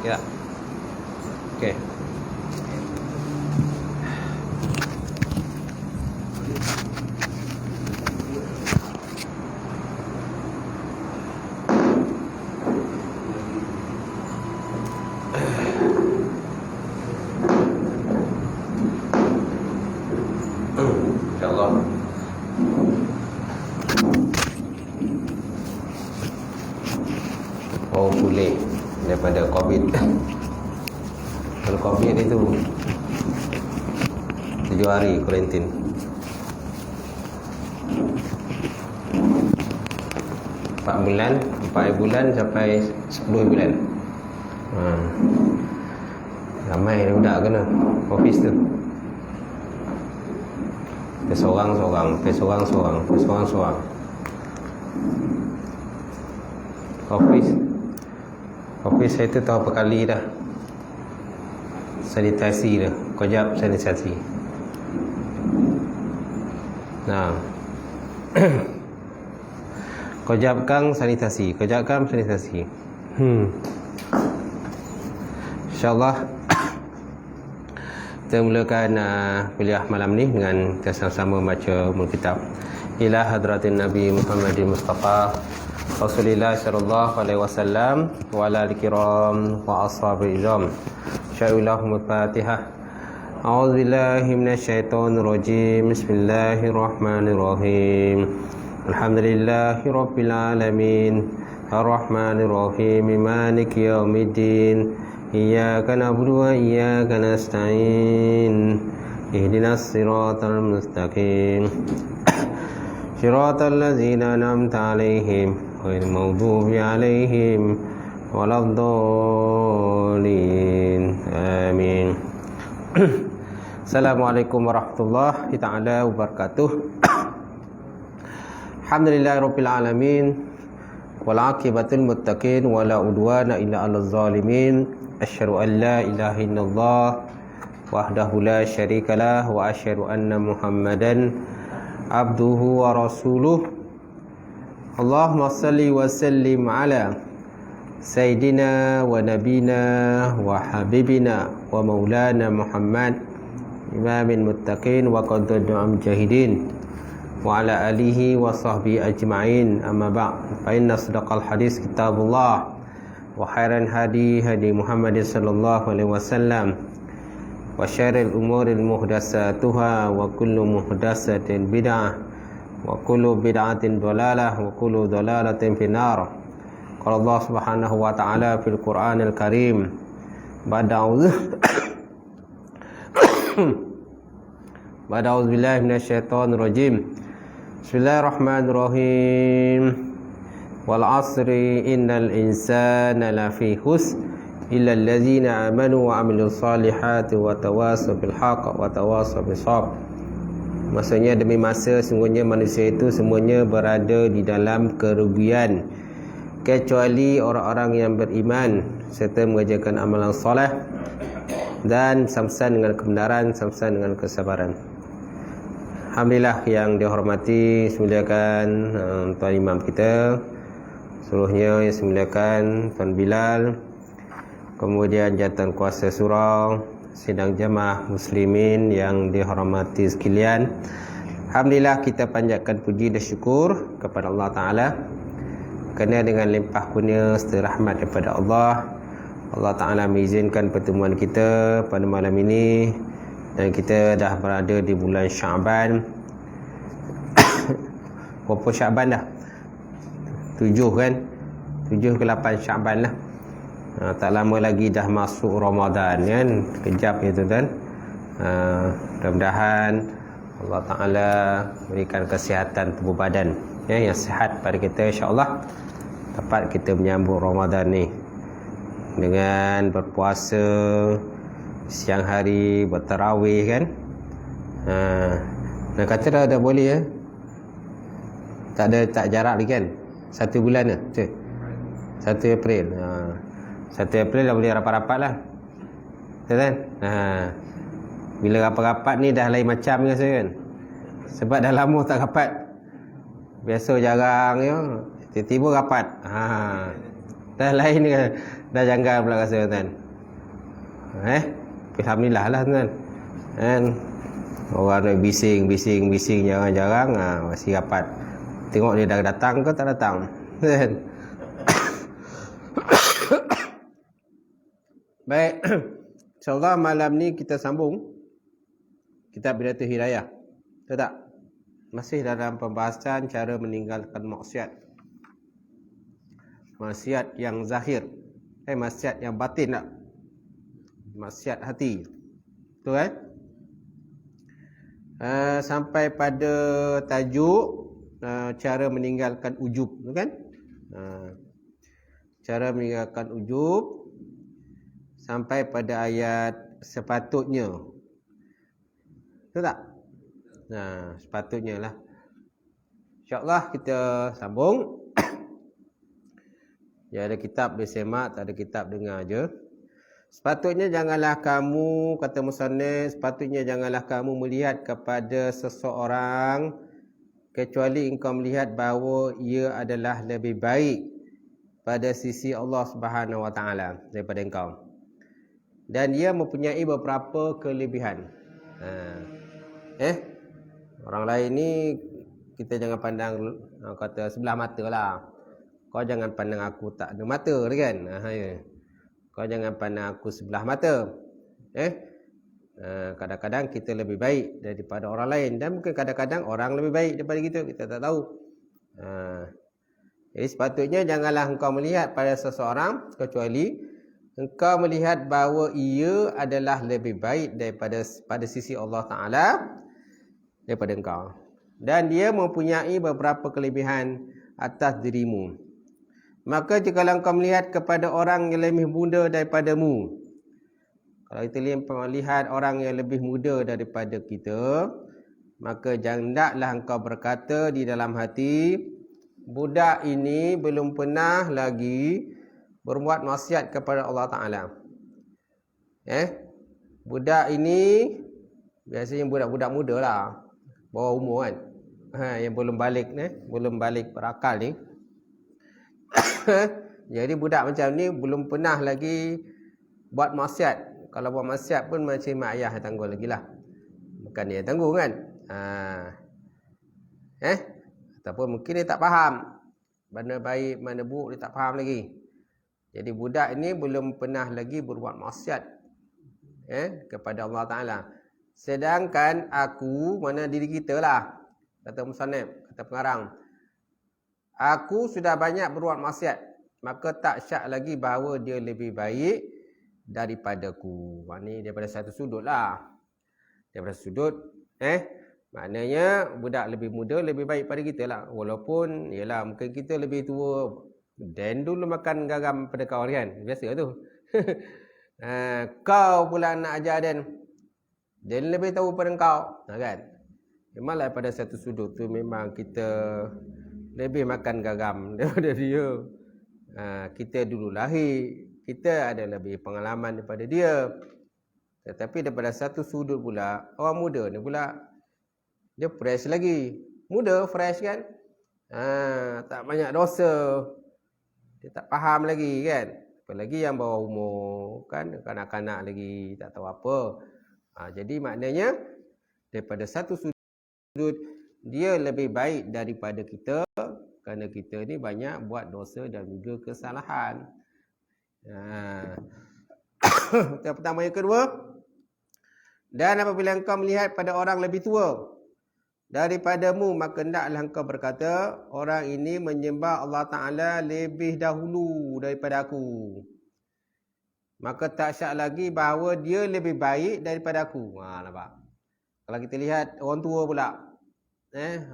Ya. Okey. InsyaAllah. Oh, pulih daripada COVID. Kalau COVID itu 7 hari kuarantin. 4 bulan sampai 10 bulan. Ramai budak kena office tu. Seorang-seorang. Office saya tu tahu berapa kali dah sanitasi dah. Kojap sanitasi. Nah. Kojap kang sanitasi. InsyaAllah kita mulakan kuliah malam ni dengan kita sama-sama baca kitab Ila Hadratin Nabi Muhammadin Mustafa Rasulullah sallallahu alaihi wasallam wa ala al-kiram wa ashabil izam. Sya'ilahumul Fatihah. A'udzubillahi minasyaitonir rajim. Bismillahirrahmanirrahim. Alhamdulillahi rabbil alamin. Arrahmanir rahim. Maliki yaumiddin. Iyyaka na'budu wa iyyaka nasta'in. Ihdinas siratal mustaqim. Siratal ladzina an'amta 'alaihim ghairil maghdubi 'alaihim waladdallin. Amin. Assalamualaikum warahmatullahi taala wabarakatuh. Alhamdulillahirabbil alamin wal 'aqibatul muttaqin wala udwana illa 'alal zalimin. Asyhadu an la ilaha illallah wahdahu la syarikalah wa asyhadu anna Muhammadan abduhu wa rasuluh. Allahumma salli wa sallim ala sayyidina wa nabina wa habibina wa maulana Muhammad imamil muttaqin wa qaddadu'am jahidin wa ala alihi wa sahbihi ajma'in. Amma ba'd, fa inna sadaqal hadis kitabullah wa khairan hadi Muhammadin sallallahu alaihi wasallam wa syarril umuril muhdatsatuha wa kullu muhdatsatin bid'ah wa kullu bid'atin dhalalah wa kullu dhalalatin finnar. Qala Allah Subhanahu wa ta'ala fil Qur'anil Karim ba'da a'udzu billahi minasyaitonir rajim. Bismillahirrahmanirrahim. Wal 'asri innal insana lafi khusr illa allazina amanu wa 'amilus solihati wa tawasaw bil haqq wa tawasaw bis sabr. Maksudnya demi masa sungguhnya manusia itu semuanya berada di dalam kerugian kecuali orang-orang yang beriman serta mengerjakan amalan soleh dan samsan dengan kebenaran, samsan dengan kesabaran. Alhamdulillah yang dihormati, semuliakan Tuan Imam kita, seluruhnya yang semuliakan Tuan Bilal, kemudian jantan kuasa surau, sidang jamaah muslimin yang dihormati sekalian. Alhamdulillah kita panjatkan puji dan syukur kepada Allah Ta'ala kerana dengan limpah kurnia serta rahmat daripada Allah Ta'ala mengizinkan pertemuan kita pada malam ini, dan kita dah berada di bulan Syaban. Berapa Syaban dah? 7 kan? 7 ke 8 Syaban lah. Tak lama lagi dah masuk Ramadan kan? Kejap ya tuan-tuan. Mudah-mudahan Allah Ta'ala berikan kesihatan tubuh badan yang sihat pada kita, insya-Allah dapat kita menyambut Ramadan ni dengan berpuasa siang hari, bertarawih kan. Nak kata dah boleh ya. Tak jarak lagi kan? 1 bulan dah. 1 April. 1 April dah boleh rapat-rapat lah. Betul kan? Bila rapat-rapat ni dah lain macam dengan saya kan. Sebab dah lama tak rapat. Biasa jarang ya. Tiba-tiba rapat. Dah lain kan. Dah janggal pula rasa tuan. Alhamdulillah lah tuan. Kan orang nak bising jarang-jarang masih rapat. Tengok dia dah datang ke tak datang. Kan. Baik. InsyaAllah malam ni kita sambung kitab Bidayatul Hidayah. Betul tak? Masih dalam pembahasan cara meninggalkan maksiat. Maksiat yang zahir. Maksiat yang batin tak? Maksiat hati. Betul kan? Sampai pada tajuk cara meninggalkan ujub. Betul kan? Cara meninggalkan ujub. Sampai pada ayat sepatutnya. Betul tak? Sepatutnya lah. InsyaAllah kita sambung. Ya, ada kitab dia semak, tak ada kitab dengar je. Sepatutnya janganlah kamu, kata musannif, sepatutnya janganlah kamu melihat kepada seseorang kecuali engkau melihat bahawa ia adalah lebih baik pada sisi Allah Subhanahu Wa Taala daripada engkau. Dan dia mempunyai beberapa kelebihan. Orang lain ni kita jangan pandang kata sebelah mata lah. Kau jangan pandang aku tak ada mata kan. Kau jangan pandang aku sebelah mata. Kadang-kadang kita lebih baik daripada orang lain. Dan mungkin kadang-kadang orang lebih baik daripada kita tak tahu. Jadi sepatutnya janganlah engkau melihat pada seseorang kecuali engkau melihat bahawa ia adalah lebih baik pada sisi Allah Ta'ala daripada engkau. Dan dia mempunyai beberapa kelebihan atas dirimu. Maka jika engkau melihat kepada orang yang lebih muda daripadamu, kalau kita melihat orang yang lebih muda daripada kita, maka hendaklah engkau berkata di dalam hati, budak ini belum pernah lagi berbuat maksiat kepada Allah Ta'ala. Budak ini biasanya budak-budak muda lah, bawah umur kan, yang belum balik berakal ni. Jadi budak macam ni belum pernah lagi buat maksiat. Kalau buat maksiat pun macam mak ayah yang tanggung lagi lah, bukan dia yang tanggung kan. Ataupun mungkin dia tak faham mana baik mana buruk, dia tak faham lagi. Jadi budak ini belum pernah lagi berbuat maksiat kepada Allah Ta'ala. Sedangkan aku, mana diri kita lah, kata musannif, kata pengarang, aku sudah banyak berbuat maksiat, maka tak syak lagi bahawa dia lebih baik daripadaku. Maknanya daripada satu sudut lah. Daripada sudut maknanya budak lebih muda lebih baik pada kita lah. Walaupun yalah mungkin kita lebih tua, dan dulu makan garam pada kau kan. Biasa tu. Kau pula nak ajar Dan lebih tahu pada kau. Kan? Memanglah pada satu sudut tu memang kita lebih makan garam daripada dia. Kita dulu lahir, kita ada lebih pengalaman daripada dia. Tetapi daripada satu sudut pula, orang muda ni pula dia fresh lagi. Muda fresh kan. Tak banyak dosa. Dia tak faham lagi kan. Apalagi yang bawah umur kan, kanak-kanak lagi tak tahu apa. Jadi maknanya daripada satu sudut dia lebih baik daripada kita, kerana kita ni banyak buat dosa dan juga kesalahan. Yang pertama. Yang kedua, dan apabila engkau melihat pada orang lebih tua daripadamu, maka hendaklah engkau berkata, orang ini menyembah Allah Ta'ala lebih dahulu daripada aku. Maka tak syak lagi bahawa dia lebih baik daripada aku. Nampak? Kalau kita lihat orang tua pula,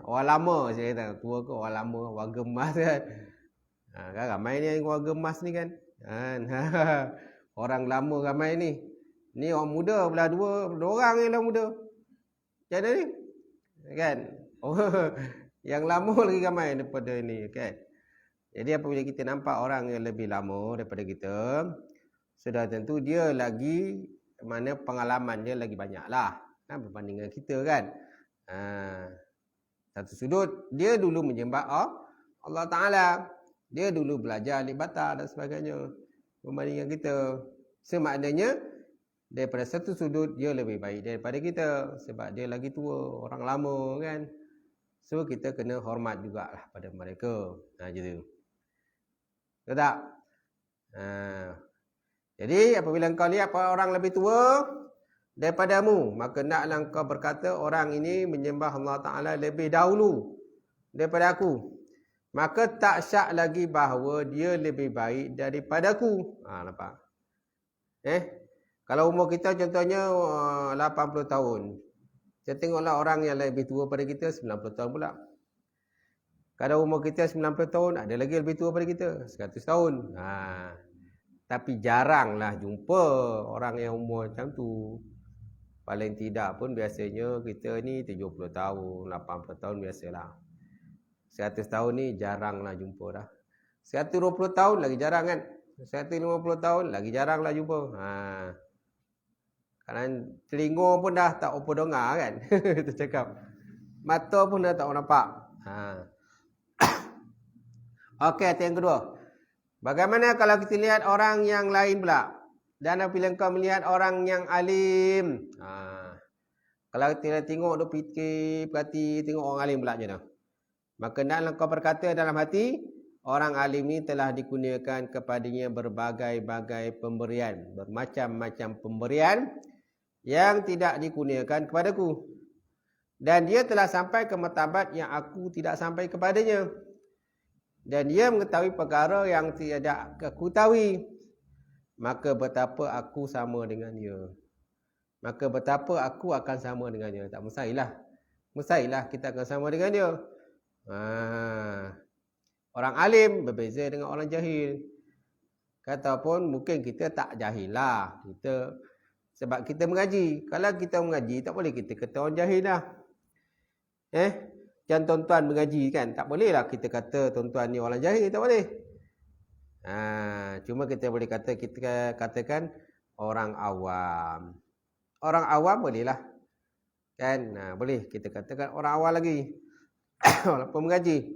orang lama, saya kata tua ke orang lama, orang gemas kan. Kan ramai ni orang gemas ni kan. Orang lama ramai ni. Ni orang muda pula dua orang yang lah muda. Macam mana ni? Kan? Yang lama lagi ramai daripada ini kan. Jadi apabila kita nampak orang yang lebih lama daripada kita, sudah tentu dia lagi mana pengalaman dia lagi banyak lah berbanding dengan kita kan. Satu sudut dia dulu menyembah Allah Ta'ala, Dia dulu belajar alif bata dan sebagainya berbanding dengan kita. Semaknanya daripada satu sudut dia lebih baik daripada kita sebab dia lagi tua, orang lama kan. So kita kena hormat jugalah pada mereka. Gitu. Betul tak? Jadi apabila kau lihat orang lebih tua daripadamu, maka naklah kau berkata orang ini menyembah Allah Ta'ala lebih dahulu daripada aku. Maka tak syak lagi bahawa dia lebih baik daripadaku. Nampak? Kalau umur kita contohnya 80 tahun. Kita tengoklah orang yang lebih tua pada kita 90 tahun pula. Kalau umur kita 90 tahun, ada lagi lebih tua pada kita 100 tahun. Tapi jaranglah jumpa orang yang umur macam tu. Paling tidak pun biasanya kita ni 70 tahun, 80 tahun biasalah. 100 tahun ni jaranglah jumpa dah. 120 tahun lagi jarang kan. 150 tahun lagi jaranglah jumpa. Kadang telinga pun dah tak apa dengar kan. Kita cakap. Mata pun dah tak nampak. Okey, yang kedua. Bagaimana kalau kita lihat orang yang lain pula? Dan apabila kau melihat orang yang alim. Kalau kita tengok, duk fikir, perhati, tengok orang alim pula je dah. Maka naklah kau berkata dalam hati, orang alim ni telah dikurniakan kepadanya berbagai-bagai pemberian. Bermacam-macam pemberian yang tidak dikurniakan kepadaku. Dan dia telah sampai ke martabat yang aku tidak sampai kepadanya. Dan dia mengetahui perkara yang tidak aku ketahui. Maka betapa aku sama dengan dia. Maka betapa aku akan sama dengan dia. Tak mustahil lah. Mustahil lah kita akan sama dengan dia. Orang alim berbeza dengan orang jahil. Ataupun mungkin kita tak jahil lah. Sebab kita mengaji. Kalau kita mengaji, tak boleh kita kata orang jahil lah. Macam tuan-tuan mengaji kan. Tak boleh lah kita kata tuan-tuan ni orang jahil. Tak boleh. Cuma kita boleh kita katakan orang awam. Orang awam boleh lah. Kan? Boleh kita katakan orang awam lagi. Walaupun mengaji.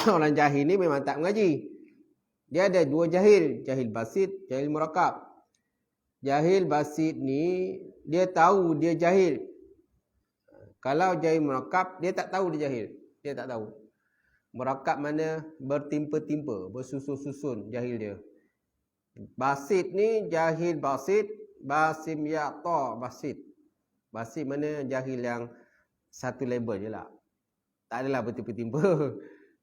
Orang jahil ni memang tak mengaji. Dia ada dua jahil. Jahil basit, jahil murakab. Jahil basit ni, dia tahu dia jahil. Kalau jahil murakab, dia tak tahu dia jahil. Dia tak tahu. Murakab mana bertimpa-timpa, bersusun-susun jahil dia. Basit ni jahil basit, basim ya ta basit. Basit mana jahil yang satu label je lah. Tak adalah bertimpa-timpa.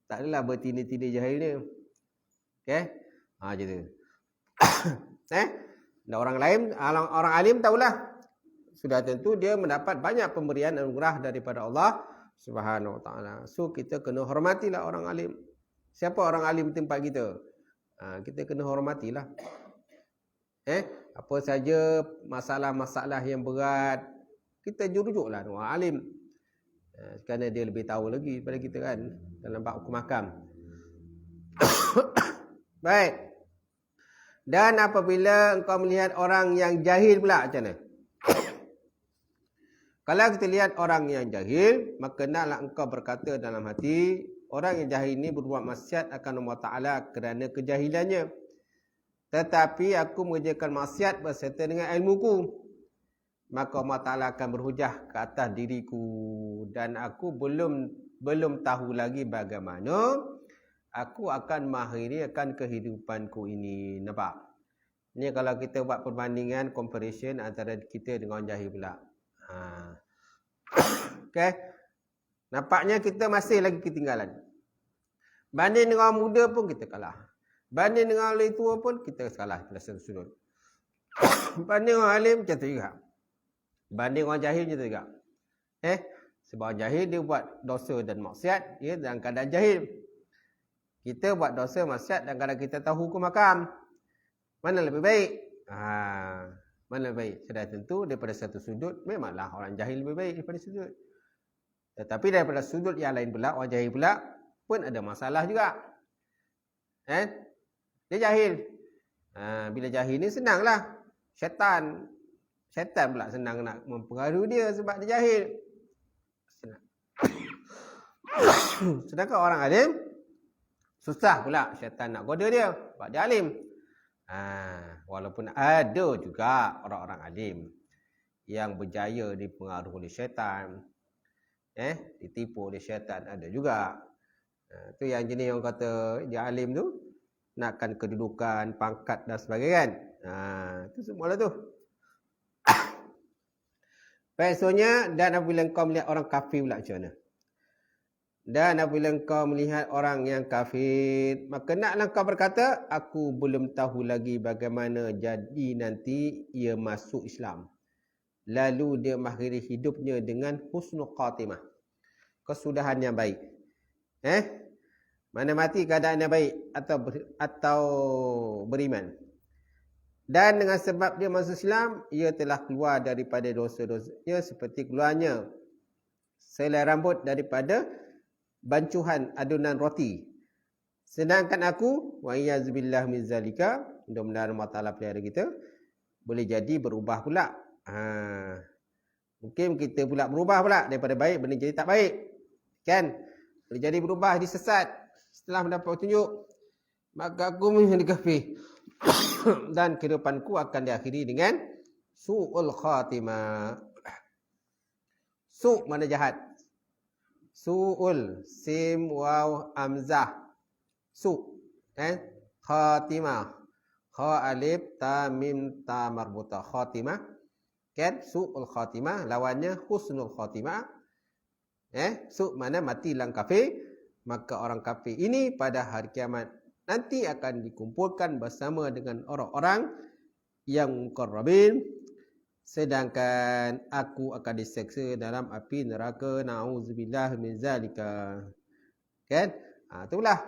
Tak adalah bertinda-tinda jahil dia. Okey? Macam tu. Dan orang lain, orang alim tahulah. Sudah tentu dia mendapat banyak pemberian anugerah daripada Allah Subhanahu Wa Taala. So kita kena hormatilah orang alim. Siapa orang alim tempat kita? Kita kena hormatilah. Apa saja masalah-masalah yang berat, kita rujuklah orang alim. Kerana dia lebih tahu lagi daripada kita kan dalam bab hukum hakam. Baik. Dan apabila engkau melihat orang yang jahil pula macam mana? Kalau kita lihat orang yang jahil, maka naklah engkau berkata dalam hati, orang yang jahil ini berbuat maksiat akan Allah Ta'ala kerana kejahilannya. Tetapi aku mengerjakan maksiat berserta dengan ilmuku. Maka Allah Ta'ala akan berhujah ke atas diriku. Dan aku belum tahu lagi bagaimana aku akan mengakhirkan kehidupanku ini. Nampak? Ini kalau kita buat perbandingan, comparison antara kita dengan orang jahil pula. Okay? Nampaknya kita masih lagi ketinggalan. Banding dengan orang muda pun kita kalah. Banding dengan orang tua pun kita kalah. Kita sudut. Banding orang alim macam tu juga. Banding orang jahil macam tu juga. Sebab orang jahil dia buat dosa dan maksiat, dia dalam keadaan jahil. Kita buat dosa maksiat dan kadang kita tahu hukum hakam. Mana lebih baik? Mana lebih baik? Sudah tentu daripada satu sudut memanglah orang jahil lebih baik daripada sudut. Tetapi daripada sudut yang lain pula, orang jahil pula pun ada masalah juga. Dia jahil. Bila jahil ni senanglah. Syaitan pula senang nak mempengaruhi dia sebab dia jahil. Senang. Sedangkan orang alim Susah pula syaitan nak goda dia sebab dia alim. Walaupun ada juga orang-orang alim yang berjaya dipengaruhi oleh syaitan, ditipu oleh syaitan, ada juga. Tu yang jenis orang kata dia alim tu nakkan kedudukan, pangkat dan sebagainya kan. Itu semualah tu. Maksudnya, dan apabila kau melihat orang kafir pula macam mana? Dan apabila kau melihat orang yang kafir, maka naklah kau berkata, aku belum tahu lagi bagaimana jadi nanti ia masuk Islam. Lalu dia mengakhiri hidupnya dengan husnul khatimah, kesudahan yang baik. Mana mati keadaan yang baik atau beriman. Dan dengan sebab dia masuk Islam, ia telah keluar daripada dosa-dosanya seperti keluarnya selai rambut daripada bancuhan adunan roti. Sedangkan aku, wa iyyazubillah min zalika, mudah-mudahan Allah Ta'ala pelihara kita, boleh jadi berubah pula. Mungkin kita pula berubah pula daripada baik benda jadi tak baik. Kan? Boleh jadi berubah, disesat setelah mendapat petunjuk. Maka aku menjadi kafir. Dan kehidupanku akan diakhiri dengan su'ul khatimah. Su' mana jahat? Su'ul, sim, waw, amzah. Su'. Khatimah. Kha alif, ta, mim, ta marbutah. Khatimah. Kan? Su'ul khatimah. Lawannya husnul khatimah. Su' mana mati lang kafir. Maka orang kafir ini pada hari kiamat nanti akan dikumpulkan bersama dengan orang-orang yang muqarrabin. Sedangkan aku akan diseksa dalam api neraka. Na'udzubillah min zalika. Kan? Itulah.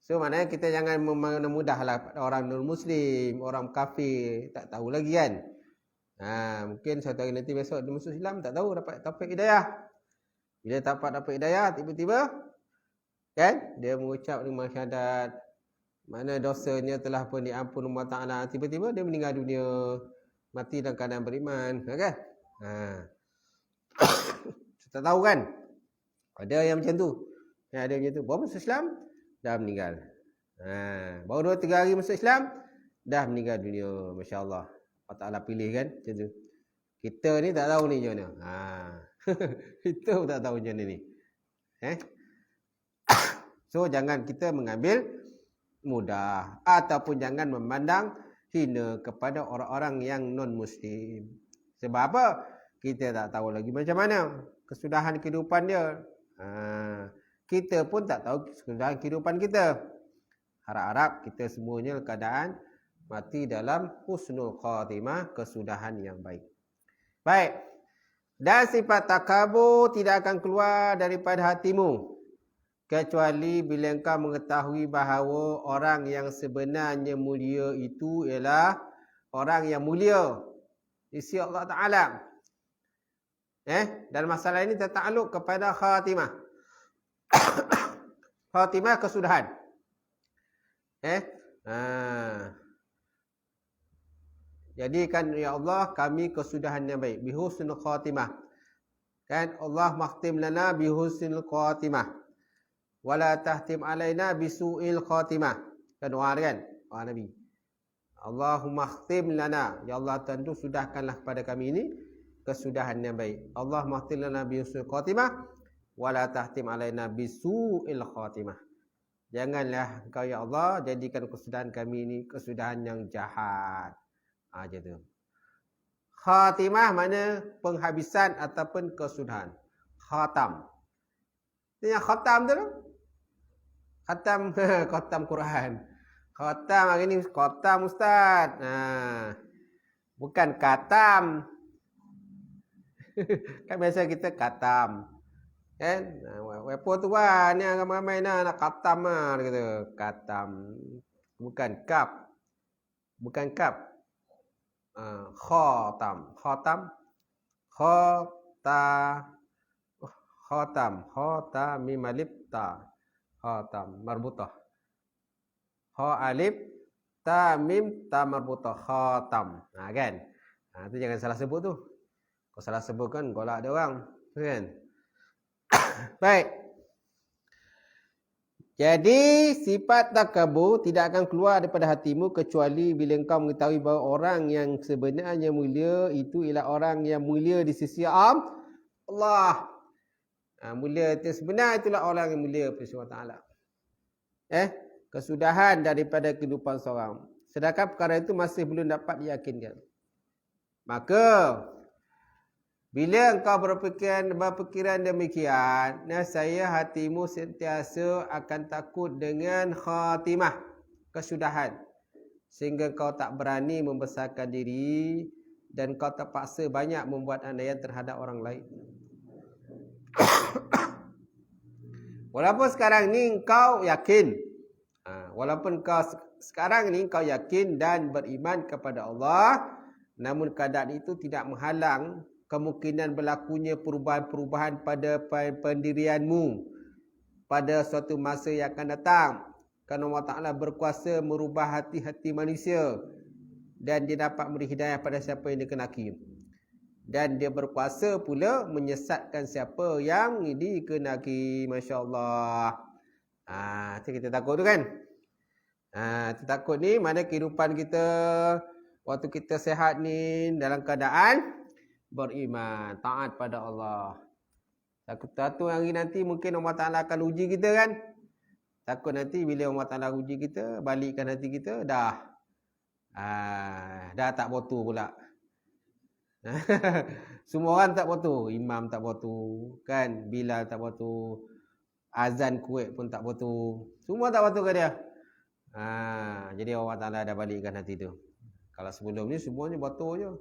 So maknanya kita jangan memudahlah orang non-Muslim, orang kafir, tak tahu lagi kan. Mungkin satu hari nanti besok dia masuk Islam, tak tahu dapat taufik hidayah. Bila dapat hidayah, tiba-tiba kan dia mengucap dengan syahadat, mana dosanya telah pun diampun Allah Ta'ala, tiba-tiba dia meninggal dunia, mati dalam keadaan beriman, kan? Tak tahu kan? Ada yang macam tu. Ada yang macam tu. Baru masuk Islam, dah meninggal. Baru 2-3 hari masuk Islam, dah meninggal dunia. Masya Allah. Allah Ta'ala pilih kan? Macam tu. Kita ni tak tahu ni macam mana. Kita tak tahu macam mana ni. So, jangan kita mengambil mudah. Ataupun jangan memandang hina kepada orang-orang yang non-Muslim. Sebab apa? Kita tak tahu lagi macam mana kesudahan kehidupan dia. Kita pun tak tahu kesudahan kehidupan kita. Harap-harap kita semuanya keadaan mati dalam husnul khatimah, kesudahan yang baik. Baik. Dan sifat takabur tidak akan keluar daripada hatimu, kecuali bila engkau mengetahui bahawa orang yang sebenarnya mulia itu ialah orang yang mulia di sisi Allah Ta'ala. Dan masalah ini tertakluk kepada khatimah. Khatimah, kesudahan. Jadikan ya Allah kami kesudahan yang baik. Bihusnul khatimah. Kan Allah makhtim lana bihusnul khatimah. Wala tahtim alaina bisu'il khatimah. Kan doa kan? Doa Nabi. Allahumma khtim lana. Ya Allah tentu sudahkanlah kepada kami ini kesudahan yang baik. Allah makhtim lana bihusnul khatimah. Wala tahtim alaina bisu'il khatimah. Janganlah engkau ya Allah jadikan kesudahan kami ini kesudahan yang jahat. Macam tu. Khatimah mana penghabisan ataupun kesudahan. Khatam. Ini yang khatam tu. Khatam, khatam Quran. Khatam hari ni khatam Ustaz. Bukan katam. Kan biasa kita katam. Kan? Apa tu kan? Ni ramai-ramai nak katam lah. Kata. Katam. Bukan kap. Bukan kap. Khatam. Khatam. Khatam. Khatam. Mim alif ta. Khatam. Marbutah. Kha alif. Ta mim ta marbutah. Khatam. Kan? Tu jangan salah sebut tu. Kalau salah sebut kan golak ada orang. Kan? Baik. Jadi sifat takabur tidak akan keluar daripada hatimu kecuali bila engkau mengetahui bahawa orang yang sebenarnya mulia itu ialah orang yang mulia di sisi Allah. Mulia itu sebenar itulah orang yang mulia pada Allah Taala. Kesudahan daripada kehidupan seorang. Sedangkan perkara itu masih belum dapat diyakinkan. Maka bila engkau berfikiran demikian, saya hatimu sentiasa akan takut dengan khatimah, kesudahan. Sehingga kau tak berani membesarkan diri dan kau terpaksa banyak membuat andaian terhadap orang lain. Walaupun sekarang ni kau yakin, walaupun kau sekarang ni kau yakin dan beriman kepada Allah, namun keadaan itu tidak menghalang kemungkinan berlakunya perubahan-perubahan pada pendirianmu pada suatu masa yang akan datang. Kerana Allah Ta'ala berkuasa merubah hati-hati manusia dan dia dapat memberi hidayah pada siapa yang dikenaki. Dan dia berkuasa pula menyesatkan siapa yang dikenaki. Masya Allah. Kita takut tu kan? Kita takut ni mana kehidupan kita waktu kita sehat ni dalam keadaan beriman, taat pada Allah. Takut satu hari nanti mungkin Allah Ta'ala akan uji kita kan. Takut nanti bila Allah Ta'ala uji kita, balikkan hati kita, dah tak botu pula. Semua orang tak botu. Imam tak botu kan, Bilal tak botu, azan Kuwait pun tak botu. Semua tak botu ke dia. Jadi Allah Ta'ala dah balikkan hati tu. Kalau sebelum ni semuanya botu je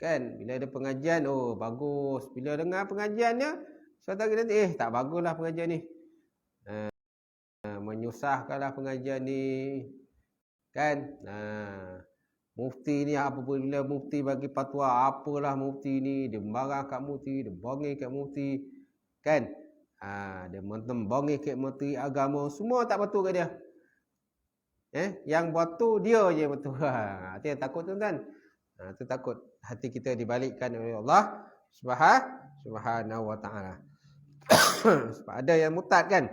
kan. Bila ada pengajian, oh bagus. Bila dengar pengajiannya, suatu hari nanti tak baguslah pengajian ni, menyusahkanlah pengajian ni kan. Mufti ni apabila mufti bagi fatwa, apalah mufti ni, dia marah kat mufti, dia bongih kat mufti kan. Dia membongih kat mufti agama, semua tak betul kat dia. Yang betul dia je betul. Itu yang takut tuan-tuan. Itu takut hati kita dibalikkan oleh Allah Subhanahu wa ta'ala. Sebab ada yang murtad kan.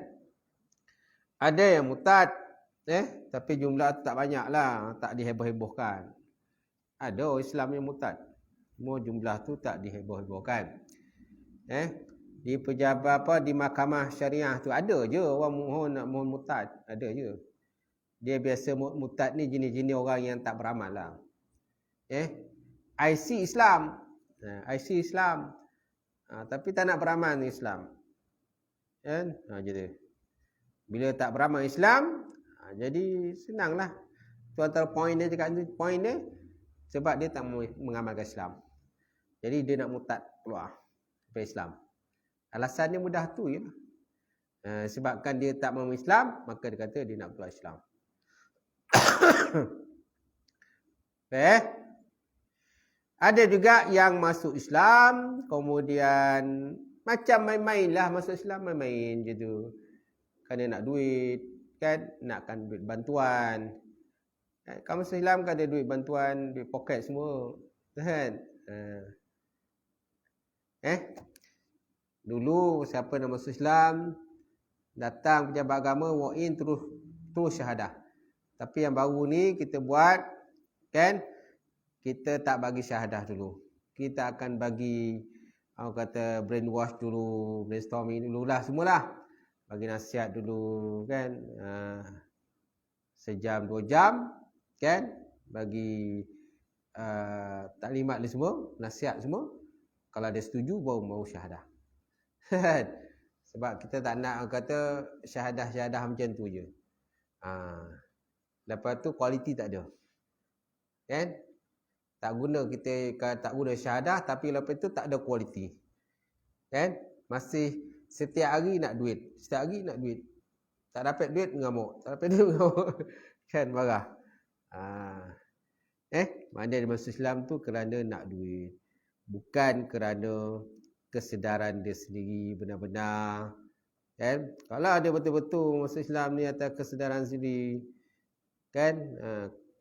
Ada yang murtad, tapi jumlah tu tak banyak lah, tak diheboh-hebohkan. Ada orang Islam yang murtad, semua jumlah tu tak diheboh-hebohkan. Di pejabat di mahkamah syariah tu ada je orang mohon nak mohon murtad, ada je. Dia biasa murtad ni jenis-jenis orang yang tak beramal lah. IC Islam, IC Islam, tapi tak nak beramal ni Islam kan. Jadi bila tak beramal Islam, jadi senanglah. Tu antara poin dia cakap ni, poin dia sebab dia tak mengamalkan Islam, jadi dia nak murtad keluar dari Islam. Alasan dia mudah tu je. Sebabkan dia tak mengamalkan Islam, maka dia kata dia nak keluar Islam. Ada juga yang masuk Islam, kemudian macam main-main lah masuk Islam, main-main je tu. Kerana nak duit, kan? Nakkan duit bantuan. Kalau masuk Islam kan ada duit bantuan, duit poket semua. Kan? Dulu siapa nak masuk Islam, datang pejabat agama, walk in, terus syahadah. Tapi yang baru ni kita buat, kan? Kita tak bagi syahadah dulu. Kita akan bagi, orang kata brainwash dulu, brainstorming dulu lah, semualah. Bagi nasihat dulu, kan. Sejam, 2 jam, kan. Bagi taklimat ni semua, nasihat semua. Kalau dia setuju, baru syahadah. Sebab kita tak nak, orang kata syahadah-syahadah macam tu je. Lepas tu kualiti tak ada. Kan? Tak guna kita, tak guna syahadah, tapi lepas tu tak ada kualiti. Kan? Masih setiap hari nak duit. Setiap hari nak duit. Tak dapat duit, mengamuk. Tak dapat duit, mengamuk. Kan, marah. Mana dia masuk Islam tu kerana nak duit. Bukan kerana kesedaran dia sendiri benar-benar. Kan? Kalau dia betul-betul masuk Islam ni atas kesedaran sendiri, kan?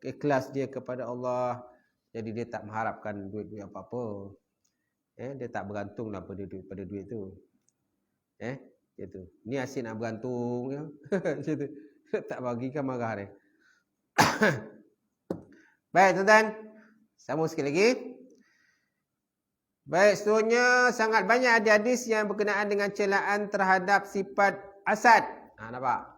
Ikhlas dia kepada Allah, jadi dia tak mengharapkan duit-duit apa-apa. Dia tak bergantung lah pada duit tu. Gitu. Ni asyik nak bergantung ya. Gitu. Tak bagikan marah dia. Baik tuan-tuan. Sambung sikit lagi. Baik, seterusnya sangat banyak ada hadis yang berkenaan dengan celaan terhadap sifat hasad. Nampak?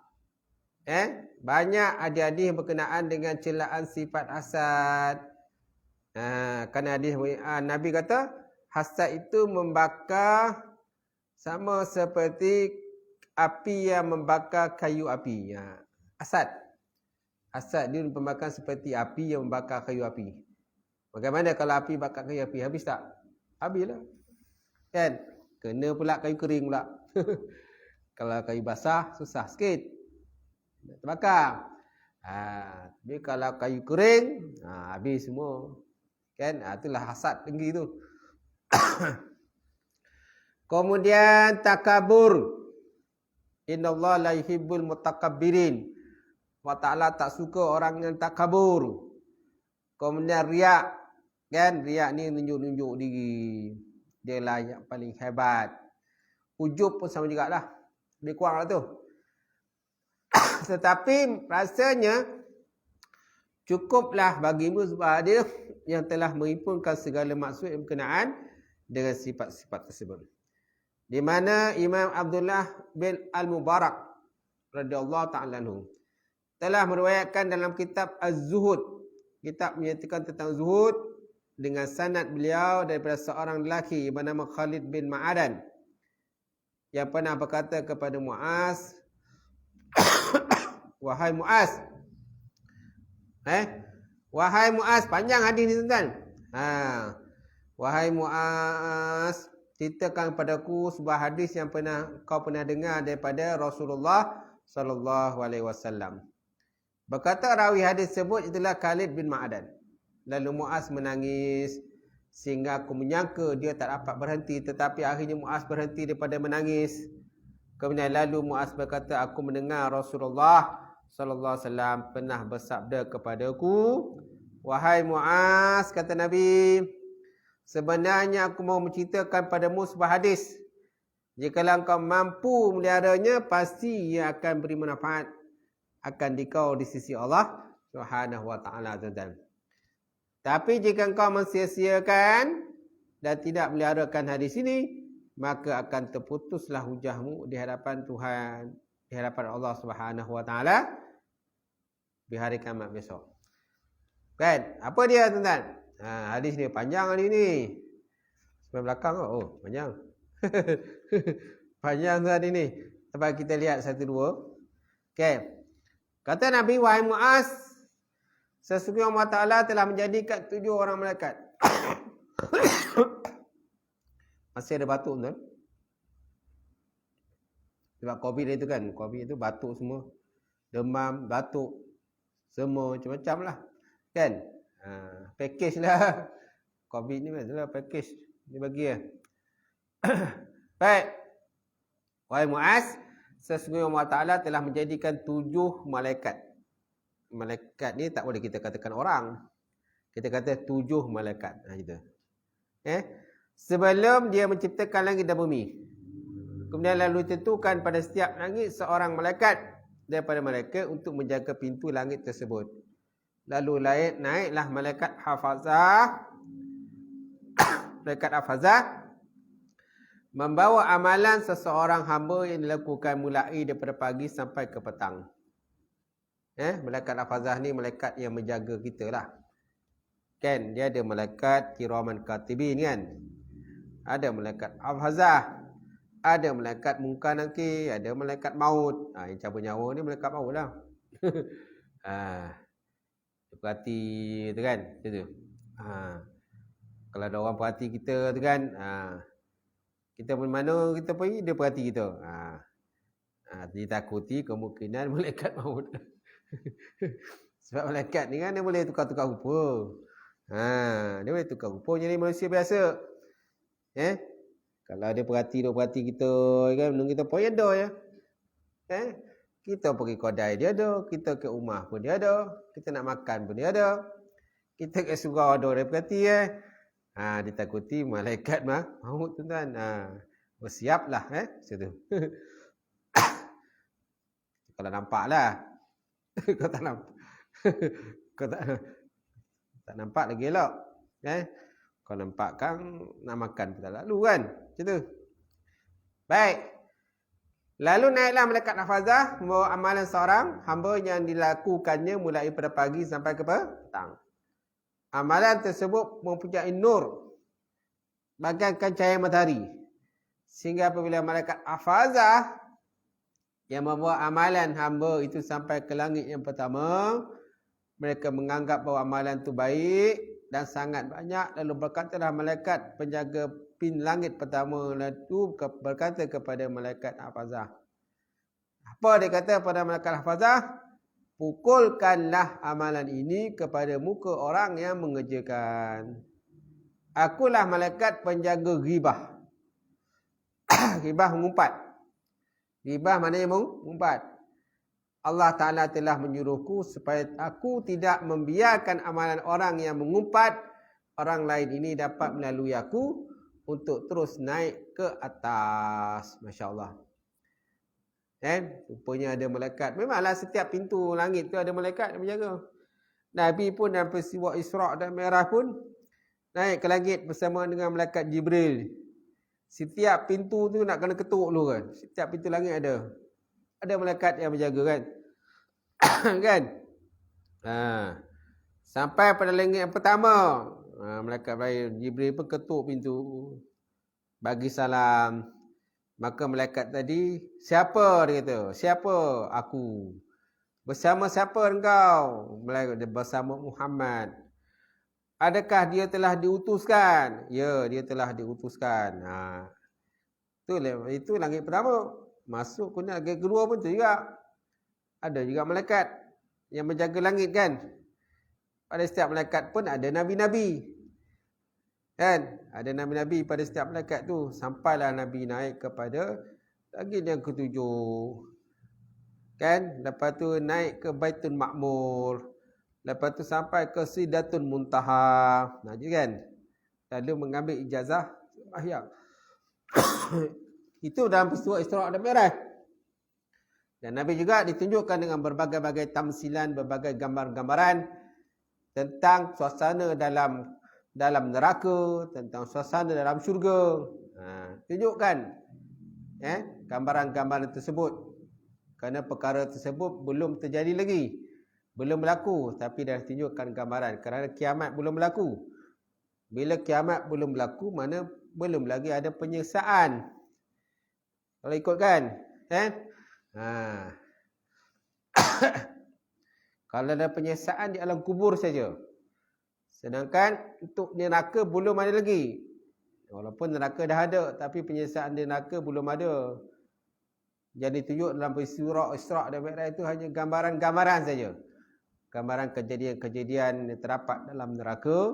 Banyak ada hadis yang berkenaan dengan celaan sifat hasad. Kerana hadis Nabi kata hasad itu membakar sama seperti api yang membakar kayu api. Hasad dia membakar seperti api yang membakar kayu api. Bagaimana kalau api bakar kayu api? Habis tak? Habislah. Kan? Kena pula kayu kering pula. Kalau kayu basah susah sikit. Terbakar. Tapi kalau kayu kering habis semua. Kan? Itulah hasad tinggi tu. Kemudian takabur. Innallaha la yuhibbul mutakabbirin. Allah Ta'ala tak suka orang yang takabur. Kemudian riak. Kan? Riak ni nunjuk-nunjuk diri. Dia lah yang paling hebat. Ujub pun sama jugalah. Lebih kurang lah tu. Tetapi rasanya cukuplah bagimu sebab dia yang telah menghimpunkan segala maksud yang berkenaan dengan sifat-sifat tersebut. Di mana Imam Abdullah bin Al-Mubarak radhiyallahu ta'ala anhu telah meriwayatkan dalam kitab Az-Zuhud. Kitab menyatakan tentang zuhud dengan sanad beliau daripada seorang lelaki bernama Khalid bin Ma'adan yang pernah berkata kepada Muaz, wahai Muaz, wahai Muaz, panjang hadis ni tuan-tuan. Wahai Muaz, ceritakan padaku sebuah hadis yang kau pernah dengar daripada Rasulullah sallallahu alaihi wasallam. Berkata rawi hadis tersebut itulah Khalid bin Ma'adan. Lalu Muaz menangis sehingga aku menyangka dia tak dapat berhenti, tetapi akhirnya Muaz berhenti daripada menangis. Kemudian lalu Muaz berkata, aku mendengar Rasulullah sallallahu alaihi wasallam pernah bersabda kepadaku, wahai Muaz, kata Nabi, sebenarnya aku mau menceritakan padamu sebuah hadis. Jikalau engkau mampu meliharanya, pasti ia akan beri manfaat akan dikau di sisi Allah Subhanahu wa ta'ala, tuan-tuan. Tapi jika engkau mensia-siakan dan tidak meliharakan hadis ini, maka akan terputuslah hujahmu di hadapan Tuhan, di hadapan Allah Subhanahu wa ta'ala di hari kiamat besok. Kan? Apa dia, tuan-tuan? Hadis ni panjang hari ni. Sampai belakang oh, panjang. Panjang tu hari ni. Sampai kita lihat satu dua. Okay. Kata Nabi, wahai Muaz, sesungguhnya Allah Ta'ala telah menjadikan 7 orang malaikat. Masih ada batuk tuan. Sebab COVID itu kan, COVID itu batuk semua. Demam, batuk, semua macam-macam lah. Kan? Package lah. COVID ni adalah package. Dia bagi lah. Baik. Wahai Muaz, sesungguhnya Allah Ta'ala telah menjadikan 7 malaikat. Malaikat ni tak boleh kita katakan orang. Kita kata 7 malaikat. Gitu. Sebelum dia menciptakan langit dan bumi. Kemudian lalu ditentukan pada setiap langit seorang malaikat daripada mereka untuk menjaga pintu langit tersebut. Lalu naiklah malaikat hafazah. Malaikat hafazah membawa amalan seseorang hamba yang dilakukan mulai daripada pagi sampai ke petang. Malaikat hafazah ni malaikat yang menjaga kita lah. Kan? Dia ada malaikat kiraman katibin kan? Ada malaikat hafazah. Ada malaikat munkar nakir. Ada malaikat maut. Yang cabut nyawa ni malaikat maut lah. Perhati tu kan? Macam tu. Kalau ada orang perhati kita tu kan, kita pun mana kita pergi, dia perhati kita. Ditakuti kemungkinan malaikat maut. Sebab malaikat ni kan dia boleh tukar-tukar rupa. Dia boleh tukar rupa jadi manusia biasa. Kalau dia perhati kita kan, menunggu kita pun ada ya. Kita pergi kedai dia ada, kita ke rumah pun dia ada, kita nak makan pun dia ada. Kita ke surau ada dia perhati ditakuti malaikat maut tuan-tuan. Bersiaplah macam tu. Kalau nampak lah. Kau tak nampak. Kau tak nampak lagi elok. Kau nampak kan nak makan pun tak lalu kan. Macam tu. Baik. Lalu naiklah malaikat hafazah membawa amalan seorang hamba yang dilakukannya mulai pada pagi sampai ke petang. Amalan tersebut mempunyai nur bagaikan cahaya matahari. Sehingga apabila malaikat hafazah yang membawa amalan hamba itu sampai ke langit yang pertama, mereka menganggap bahawa amalan itu baik dan sangat banyak. Lalu berkatalah malaikat penjaga pin langit pertama itu berkata kepada malaikat hafazah. Apa dia kata kepada malaikat hafazah? Pukulkanlah amalan ini kepada muka orang yang mengerjakan. Akulah malaikat penjaga ghibah. Ghibah mengumpat. Ghibah maknanya mengumpat. Allah Ta'ala telah menyuruhku supaya aku tidak membiarkan amalan orang yang mengumpat orang lain ini dapat melalui aku untuk terus naik ke atas. Masya Allah. Rupanya ada malaikat. Memanglah setiap pintu langit tu ada malaikat yang menjaga. Nabi pun dalam peristiwa Isra' dan Mi'raj pun naik ke langit bersama dengan malaikat Jibril. Setiap pintu tu nak kena ketuk dulu kan. Setiap pintu langit ada. Ada malaikat yang menjaga kan. Kan? Sampai pada langit yang pertama. Malaikat Jibril pun ketuk pintu. Bagi salam. Maka malaikat tadi, siapa dia kata? Siapa? Aku. Bersama siapa engkau? Malaikat bersama Muhammad. Adakah dia telah diutuskan? Ya, dia telah diutuskan. Itu langit pertama. Masuk ke langit kedua pun tu juga. Ada juga malaikat yang menjaga langit kan. Pada setiap malaikat pun ada nabi-nabi. Kan? Ada nabi-nabi pada setiap malaikat tu. Sampailah Nabi naik kepada langit yang ketujuh. Kan? Lepas tu naik ke Baitul Ma'mur. Lepas tu sampai ke Sidratul Muntaha. Kan? Lalu mengambil ijazah sembahyang. Itu dalam peristiwa Isra' dan Mi'raj. Dan Nabi juga ditunjukkan dengan berbagai-bagai tamsilan, berbagai gambar-gambaran tentang suasana dalam neraka, tentang suasana dalam syurga. Tunjukkan gambaran-gambaran tersebut. Kerana perkara tersebut belum terjadi lagi. Belum berlaku, tapi dah tunjukkan gambaran. Kerana kiamat belum berlaku. Bila kiamat belum berlaku, mana belum lagi ada penyiksaan. Kalau ikutkan, kalau ada penyiksaan di alam kubur saja. Sedangkan untuk neraka belum ada lagi. Walaupun neraka dah ada, tapi penyiksaan di neraka belum ada. Jadi tunjuk dalam peristiwa Isra' dan Mi'raj itu hanya gambaran-gambaran saja. Gambaran kejadian-kejadian yang terdapat dalam neraka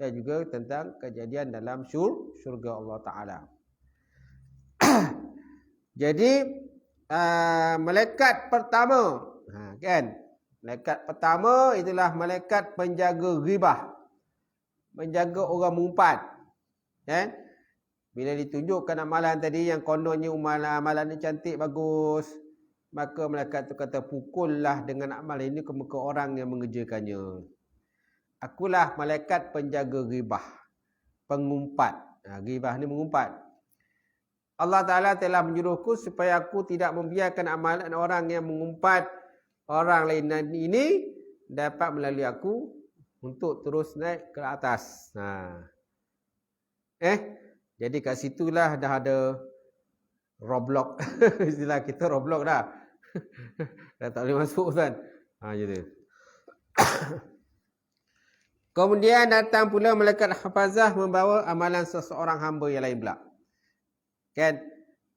dan juga tentang kejadian dalam syurga Allah Ta'ala. Jadi malaikat pertama, kan? Malaikat pertama itulah malaikat penjaga ghibah. Menjaga orang mengumpat. Kan? Bila ditunjukkan amalan tadi yang kononnya amalan ni cantik, bagus, maka malaikat tu kata, pukullah dengan amal ini ke muka orang yang mengerjakannya. Akulah malaikat penjaga ghibah. Pengumpat. Ghibah ni mengumpat. Allah Ta'ala telah menyuruhku supaya aku tidak membiarkan amalan orang yang mengumpat orang lain ini dapat melalui aku untuk terus naik ke atas. Jadi kat situlah dah ada Roblox. Istilah kita Roblox dah. Dah tak boleh masuk kan. Gitu. Kemudian datang pula malaikat hafazah membawa amalan seseorang hamba yang lain pula. Kan?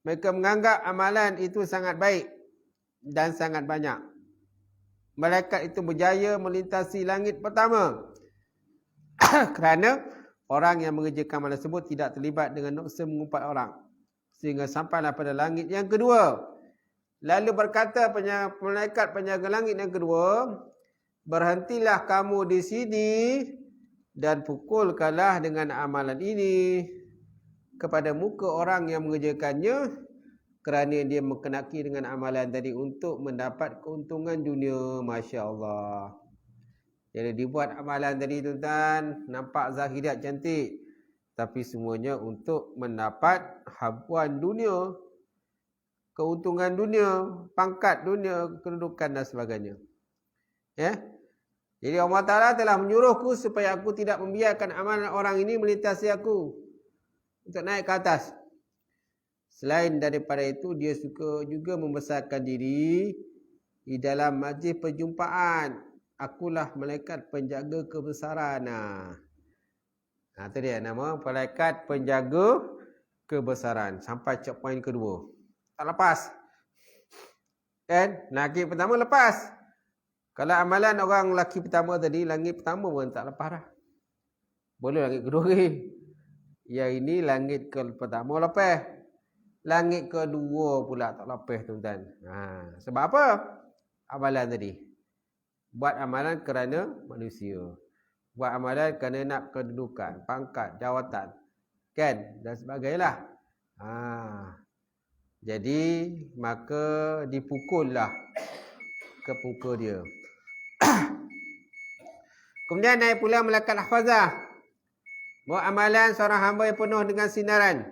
Mereka menganggap amalan itu sangat baik dan sangat banyak. Malaikat itu berjaya melintasi langit pertama. Kerana orang yang mengerjakan amalan tersebut tidak terlibat dengan nuksa mengumpat orang. Sehingga sampailah pada langit yang kedua. Lalu berkata malaikat penjaga langit yang kedua, berhentilah kamu di sini dan pukulkanlah dengan amalan ini kepada muka orang yang mengerjakannya, kerana dia menkenaki dengan amalan tadi untuk mendapat keuntungan dunia. Masya Allah. Jadi dibuat amalan tadi tuan-tuan, nampak zahiriat cantik, tapi semuanya untuk mendapat habuan dunia, keuntungan dunia, pangkat dunia, kedudukan dan sebagainya. Ya. Jadi Allah Ta'ala telah menyuruhku supaya aku tidak membiarkan amalan orang ini melintasi aku untuk naik ke atas. Selain daripada itu, dia suka juga membesarkan diri di dalam majlis perjumpaan. Akulah malaikat penjaga kebesaran. Itu dia nama, malaikat penjaga kebesaran. Sampai checkpoint kedua. Tak lepas. Kan? Langit pertama lepas. Kalau amalan orang lelaki pertama tadi, langit pertama pun tak lepas dah. Boleh langit kedua lagi. Yang ini langit ke pertama lepas. Langit kedua pula tak lepas tuan-tuan. Sebab apa? Amalan tadi. Buat amalan kerana manusia. Buat amalan kerana nak kedudukan, pangkat, jawatan. Kan? Dan sebagainya. Jadi, maka dipukullah ke muka dia. Kemudian naik pula malaikat hafazah. Buat amalan seorang hamba yang penuh dengan sinaran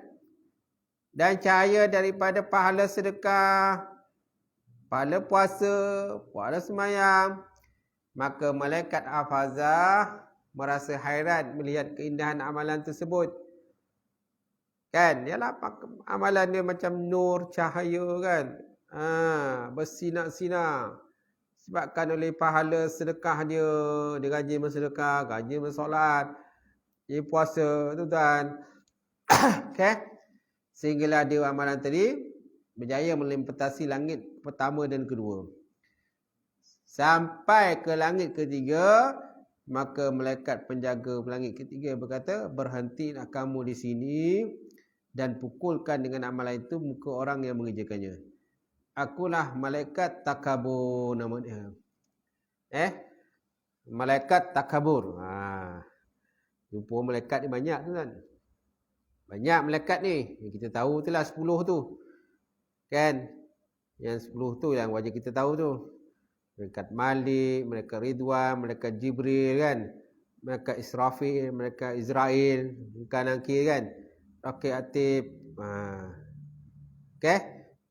dan cahaya daripada pahala sedekah, pahala puasa, pahala sembahyang. Maka malaikat hafazah merasa hairan melihat keindahan amalan tersebut. Kan? Yalah, amalan dia macam nur, cahaya kan. Bersinar-sinar. Sebabkan oleh pahala sedekah dia. Dia rajin bersedekah, rajin bersolat, dia puasa, tuan-tuan. Okay? Sehinggalah dia amalan tadi berjaya melintasi langit pertama dan kedua. Sampai ke langit ketiga, maka malaikat penjaga langit ketiga berkata, berhentilah kamu di sini dan pukulkan dengan amalan itu muka orang yang mengerjakannya. Akulah malaikat takabur nama dia. Malaikat takabur. Jumpa malaikat ni banyak tu kan. Banyak malaikat ni. Yang kita tahu tu lah 10 tu. Kan? Yang 10 tu yang wajib kita tahu tu. Malaikat Malik, malaikat Ridwan, malaikat Jibril kan. Malaikat Israfil, malaikat Israel, bukan angkir kan. Rakit Atib. Okay?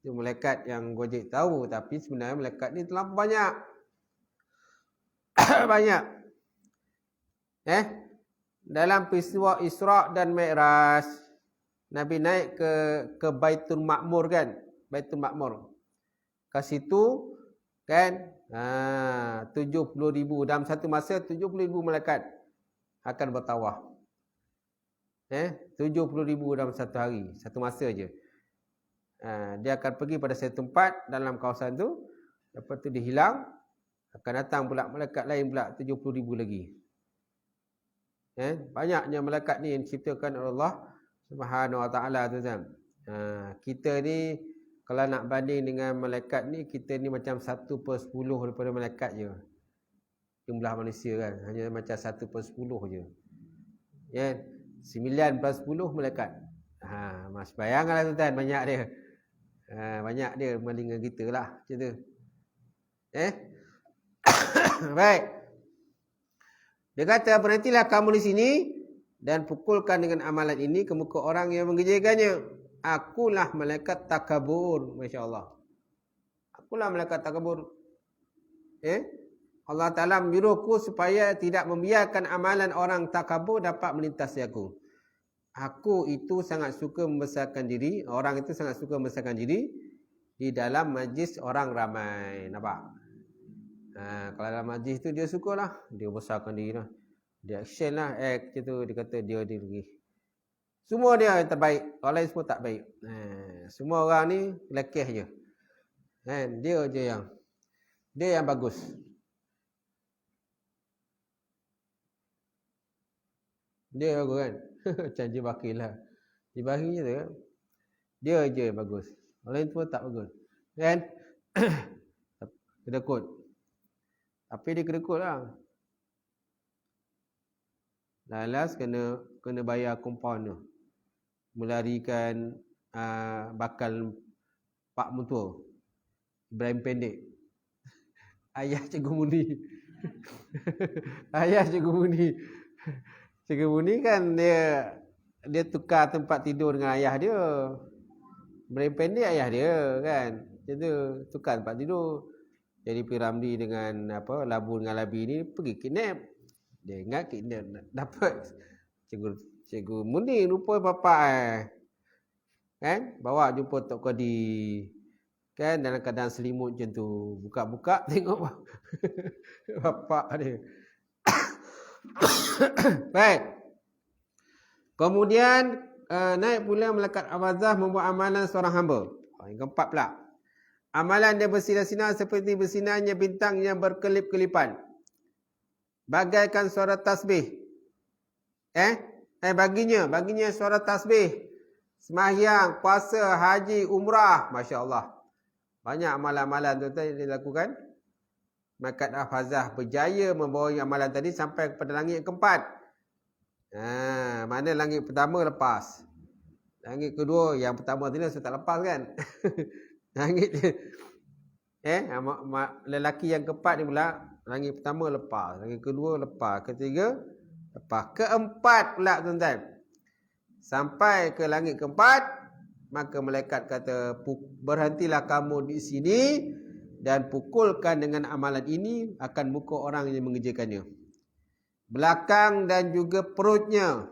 Itu malaikat yang wajib tahu. Tapi sebenarnya malaikat ni terlalu banyak. Banyak. Dalam peristiwa Isra' dan Mi'raj, Nabi naik ke Baitul Ma'mur kan. Baitul Ma'mur. Ke situ kan 70,000 dalam satu masa 70,000 malaikat akan bertawaf. 70,000 dalam satu hari, satu masa je. Dia akan pergi pada satu tempat dalam kawasan tu, lepas tu dia hilang, akan datang pula malaikat lain pula 70,000 lagi. Banyaknya malaikat ni yang diciptakan oleh Allah Subhanahu Wa Taala tu kan. Kita ni kalau nak banding dengan malaikat ni, kita ni macam 1/10 daripada malaikat je. Jumlah manusia kan, hanya macam 1/10 je. 9/10 malaikat. Mas bayangkanlah tuan-tuan, banyak dia. Banyak dia berbanding dengan kita lah macam tu. Baik. Dia kata, berhentilah kamu di sini dan pukulkan dengan amalan ini ke muka orang yang mengerjakannya. Akulah malaikat takabur. Masya Allah. Akulah malaikat takabur. Allah Ta'ala menyuruhku supaya tidak membiarkan amalan orang takabur dapat melintasi aku. Aku itu sangat suka membesarkan diri. Orang itu sangat suka membesarkan diri di dalam majlis orang ramai. Nampak? Kalau dalam majlis tu dia sukalah. Dia besarkan diri lah. Dia action lah. Macam tu dia kata dia lagi. Semua dia yang terbaik. Orang lain semua tak baik. Semua orang ni lekeh je. Dia je yang bagus. Dia bagus kan. Macam Jibakil lah. Jibakil je tu kan. Dia je yang bagus. Orang lain semua tak bagus. Kan? Kedekut. Tapi dia kedekut lah. Lalas kena bayar compound tu. Melarikan bakal Pak Mentua. Ibrahim Pendek. Ayah Cikgu Muni. Ayah Cikgu Muni. Cikgu Muni kan dia tukar tempat tidur dengan ayah dia. Ibrahim Pendek ayah dia kan. Jadi tukar tempat tidur. Jadi Piramli dengan Labu dengan Labi ni pergi kidnap. Dia ingat kidnap dapat Cikgu Muni rupa bapak kan, bawa jumpa Tok Kodi kan, dalam keadaan selimut macam tu, buka-buka tengok bapak dia. Baik, kemudian naik pula malaikat Hafazah membuat amalan seorang hamba. Yang keempat pula, amalan dia bersinar-sinar seperti bersinarnya bintang yang berkelip-kelipan, bagaikan suara tasbih. Baginya suara tasbih, sembahyang, puasa, haji, umrah. Masya Allah, banyak amalan-amalan tu yang dilakukan. Malaikat Hafazah berjaya membawa amalan tadi sampai kepada langit yang keempat. Mana langit pertama lepas, langit kedua, yang pertama tadi saya tak lepas kan. Langit lelaki yang keempat ni pula, langit pertama lepas, langit kedua lepas, ketiga lepas, keempat pula tuan-tuan. Sampai ke langit keempat, maka malaikat kata, berhentilah kamu di sini dan pukulkan dengan amalan ini akan muka orang yang mengerjakannya, belakang dan juga perutnya.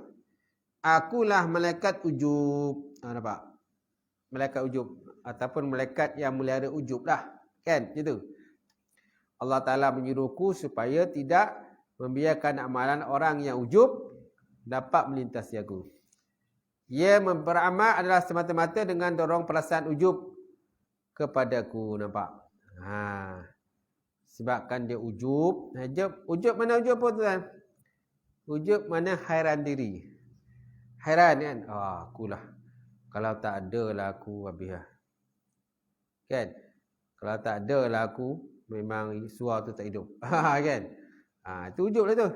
Akulah malaikat ujub. Nampak? Malaikat ujub ataupun malaikat yang melihara ujub lah, kan? Gitu. Allah Ta'ala menyuruhku supaya tidak membiarkan amalan orang yang ujub dapat melintasi aku. Ia beramal adalah semata-mata dengan dorong perasaan ujub kepadaku. Nampak? Sebabkan dia ujub. Ujub mana ujub apa tuan? Ujub mana hairan diri. Hairan kan? Akulah. Kalau tak ada lah aku habis lah. Kan? Kalau tak ada lah aku, memang suara tu tak hidup. Kan? Itu ujub lah tu.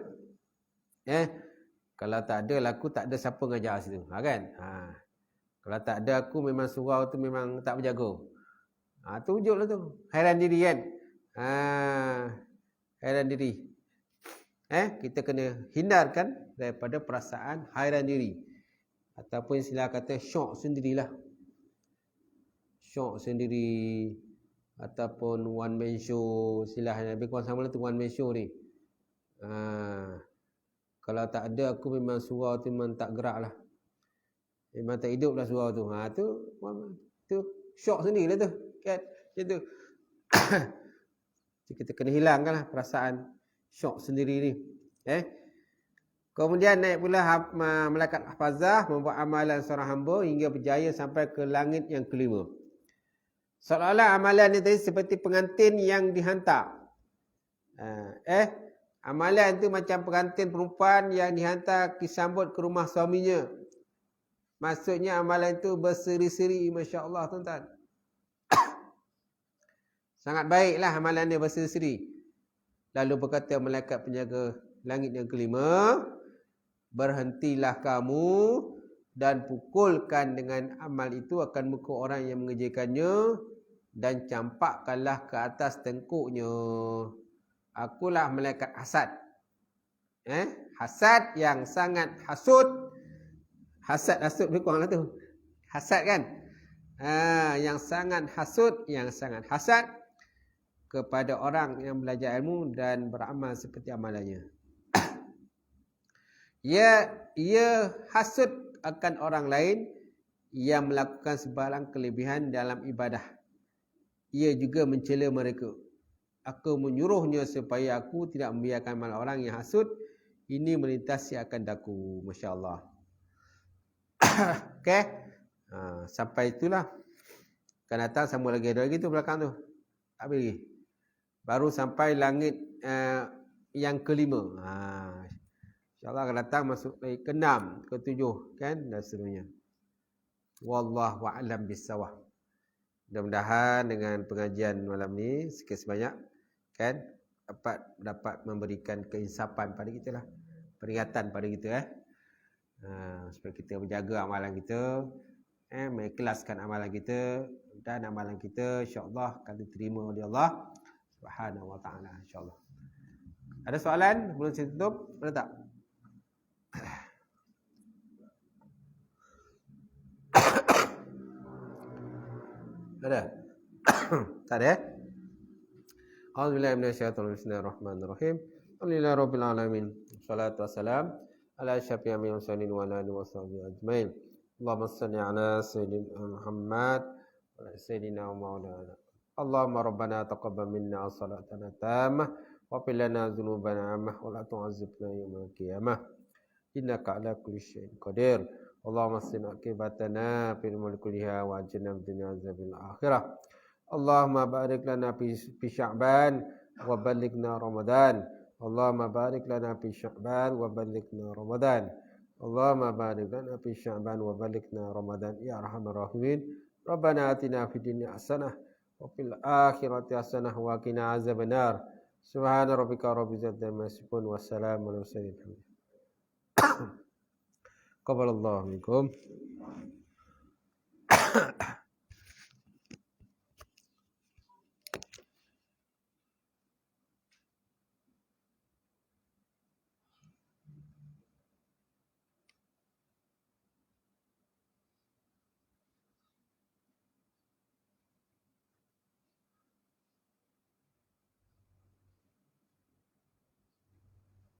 Kalau tak ada lah aku, tak ada siapa ngajar situ. Kan? Kalau tak ada aku, memang surau tu memang tak berjaga. Itu ujub lah tu. Hairan diri kan? Hairan diri. Kita kena hindarkan daripada perasaan hairan diri. Ataupun istilah kata syok sendirilah. Syok sendiri. Ataupun one man show. Istilahnya lebih kurang sama lah tu one man show ni. Kalau tak ada aku, memang surau tu memang tak gerak lah. Memang tak hidup lah surau tu. Tu syok sendiri lah tu. Kan? Macam tu. Kita kena hilangkan lah perasaan syok sendiri ni. Kemudian naik pula malaikat Hafazah membuat amalan seorang hamba hingga berjaya sampai ke langit yang kelima. Seolah-olah amalan ni tadi seperti pengantin yang dihantar. Amalan tu macam pengantin perempuan yang dihantar disambut ke rumah suaminya. Maksudnya amalan itu berseri-seri, Masya Allah tuan-tuan. Sangat baiklah amalan dia berseri-seri. Lalu berkata malaikat penjaga langit yang kelima, berhentilah kamu dan pukulkan dengan amal itu akan muka orang yang mengerjakannya dan campakkanlah ke atas tengkuknya. Akulah malaikat hasad. Hasad yang sangat hasud. Hasad lebih kurang lah tu. Hasad kan? Yang sangat hasud, yang sangat hasad kepada orang yang belajar ilmu dan beramal seperti amalannya. Ia hasud akan orang lain yang melakukan sebarang kelebihan dalam ibadah. Ia juga mencela mereka. Aku menyuruhnya supaya aku tidak membiarkan malah orang yang hasud ini melintasi akan daku. Masya Allah. Okay. Sampai itulah. Akan datang sambung lagi. Ada lagi tu belakang tu. Habis lagi. Baru sampai langit yang kelima. InsyaAllah akan datang masuk lagi ke-6, ke-7 kan, dan seterusnya. Wallahu a'lam bissawab. Mudah-mudahan dengan pengajian malam ni sikit sebanyak kan dapat memberikan keinsapan pada kita lah, peringatan pada kita supaya kita menjaga amalan kita mengikhlaskan amalan kita, dan amalan kita insya-Allah akan diterima oleh Allah Subhanahu wa taala insya-Allah. Ada soalan sebelum saya tutup? Ada tak? Ada? Tak ada? A'udzubillahi minasyaitonir rajim. Bismillahirrahmanirrahim. Alhamdulillahi rabbil alamin. Wassalatu wassalam ala asyrafil mursalin wa ala alihi washabihi ajmain. Allahumma shalli ala sayyidina Muhammad wa ala sayyidina Maulana. Allahumma rabbana taqabbal minna salatana tammah wa qil lana dzunubana ammah wa la tu'azzibna yawmal qiyamah. Innaka ala kulli syai'in qadir. Allahumma asina aqibatana fil mulki kulliha wa ajirna min azabil akhirah. Allahumma barik lana fi Sya'ban wa ballighna Ramadan. Allahumma barik lana fi Sya'ban wa ballighna Ramadan. Allahumma barik lana fi Sya'ban wa ballighna Ramadan ya arhamar rahimin. Rabbana atina fid dunya hasanah wa fil akhirati hasanah wa qina azabannar. Subhana rabbika rabbil izzati amma yasifun wa salamun alal mursalin. Qabalallahu minkum.